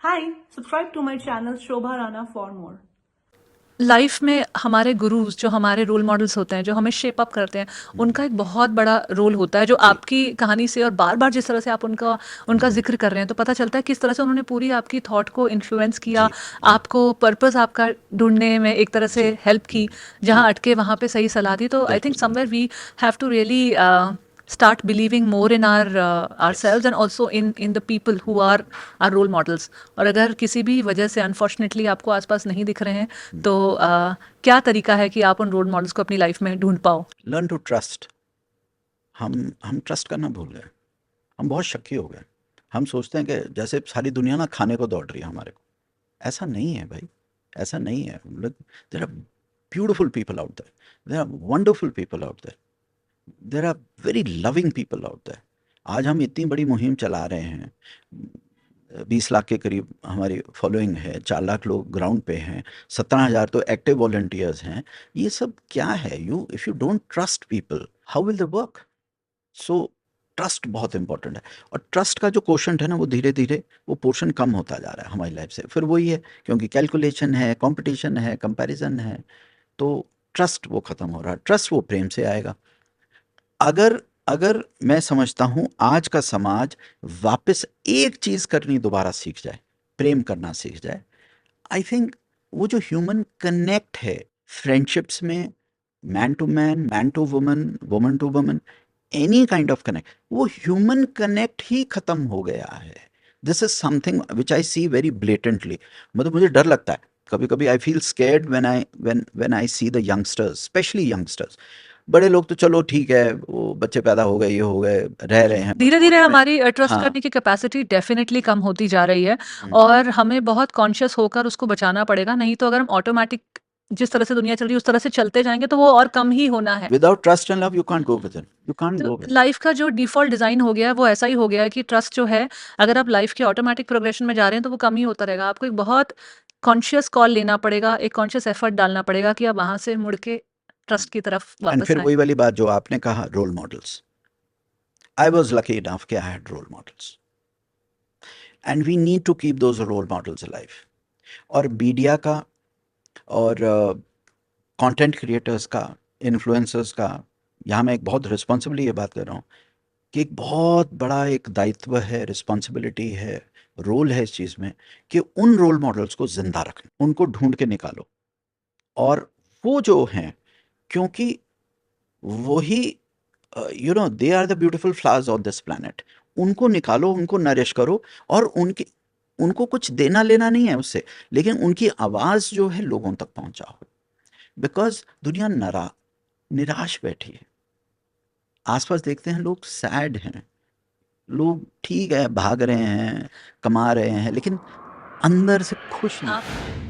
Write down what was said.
Hi, subscribe to my channel Shobha Rana for more. Life में हमारे गुरुज जो हमारे रोल मॉडल्स होते हैं जो हमें शेप अप करते हैं उनका एक बहुत बड़ा रोल होता है जो जी। आपकी कहानी से और बार बार जिस तरह से आप उनका उनका जिक्र कर रहे हैं तो पता चलता है किस तरह से उन्होंने पूरी आपकी थॉट को इन्फ्लुएंस किया, जी। जी। आपको पर्पस आपका ढूंढने में एक तरह से जी। हेल्प की, जी। जहां अटके वहां पे सही सलाह दी। तो आई थिंक बिल्कुल। Somewhere we have to really start believing more in yes. ourselves and also in the people who are our role models. और अगर किसी भी वजह से अनफॉर्चुनेटली आपको आसपास नहीं दिख रहे हैं तो क्या तरीका है कि आप उन रोल मॉडल्स को अपनी लाइफ में ढूंढ पाओ? Learn to trust. हम ट्रस्ट करना भूल गए। हम बहुत शक्की हो गए। हम सोचते हैं कि जैसे सारी दुनिया ना खाने को दौड़ रही है हमारे को। ऐसा नहीं है भाई, ऐसा नहीं है। There are beautiful people out there, there are wonderful people out there, there are very loving people out there. आज हम इतनी बड़ी मुहिम चला रहे हैं, 20 लाख के करीब हमारी फॉलोइंग है, 4 लाख लोग ग्राउंड पे हैं, 17,000 तो एक्टिव वॉलंटियर्स हैं। ये सब क्या है? You if you don't trust people, how will they work? So trust बहुत इंपॉर्टेंट है। और ट्रस्ट का जो क्वोशंट है ना, वो धीरे धीरे वो पोर्शन कम होता जा रहा है हमारी लाइफ से। फिर वही है, क्योंकि कैलकुलेशन है, कंपटीशन है, कंपैरिजन है, तो ट्रस्ट वो खत्म हो रहा है। ट्रस्ट वो प्रेम से आएगा। अगर अगर मैं समझता हूँ आज का समाज वापस एक चीज़ करनी दोबारा सीख जाए, प्रेम करना सीख जाए, आई थिंक वो जो ह्यूमन कनेक्ट है फ्रेंडशिप्स में, man to woman, woman to woman, any kind of connect, वो ह्यूमन कनेक्ट ही खत्म हो गया है। This is something which I see very blatantly. मतलब मुझे डर लगता है कभी कभी। I feel scared when I see the youngsters, specially youngsters. बड़े लोग तो चलो ठीक है, वो बच्चे पैदा हो गए, ये हो गए, रह रहे हैं धीरे धीरे मौज में। हमारी ट्रस्ट हाँ। करने की कैपेसिटी डेफिनेटली कम होती जा रही है और हमें बहुत कॉन्शियस होकर उसको बचाना पड़ेगा। नहीं तो अगर हम ऑटोमेटिक जिस तरह से दुनिया चल रही है उस तरह से चलते जाएंगे तो वो और कम ही होना है। Without trust and love you can't go with it, you can't तो गो विद। लाइफ का जो डिफॉल्ट डिजाइन हो गया है वो ऐसा ही हो गया है कि ट्रस्ट जो है, अगर आप लाइफ के ऑटोमेटिक प्रोग्रेशन में जा रहे हैं तो वो कम ही होता रहेगा। आपको एक बहुत कॉन्शियस कॉल लेना पड़ेगा, एक कॉन्शियस एफर्ट डालना पड़ेगा कि आप वहां से मुड़ के ट्रस्ट की तरफ एंड वापस फिर आए। वही वाली बात जो आपने कहा, role models. I was lucky enough कि I had role models, and we need to keep those role models alive. और मीडिया का और कंटेंट क्रिएटर्स का, इन्फ्लुएंसर्स का, यहाँ मैं एक बहुत रिस्पॉन्सिबली ये बात कर रहा हूँ कि एक बहुत बड़ा एक दायित्व है, रिस्पॉन्सिबिलिटी है, रोल है इस चीज़ में कि उन रोल मॉडल्स को जिंदा रखें, उनको ढूंढ के निकालो। और वो जो हैं, क्योंकि वही you know they are the beautiful flowers on this planet, उनको निकालो, उनको नरिश करो। और उनके उनको कुछ देना लेना नहीं है उससे, लेकिन उनकी आवाज़ जो है लोगों तक पहुंचाओ। बिकॉज दुनिया निराश बैठी है। आसपास देखते हैं लोग सैड हैं, लोग ठीक है भाग रहे हैं, कमा रहे हैं, लेकिन अंदर से खुश नहीं।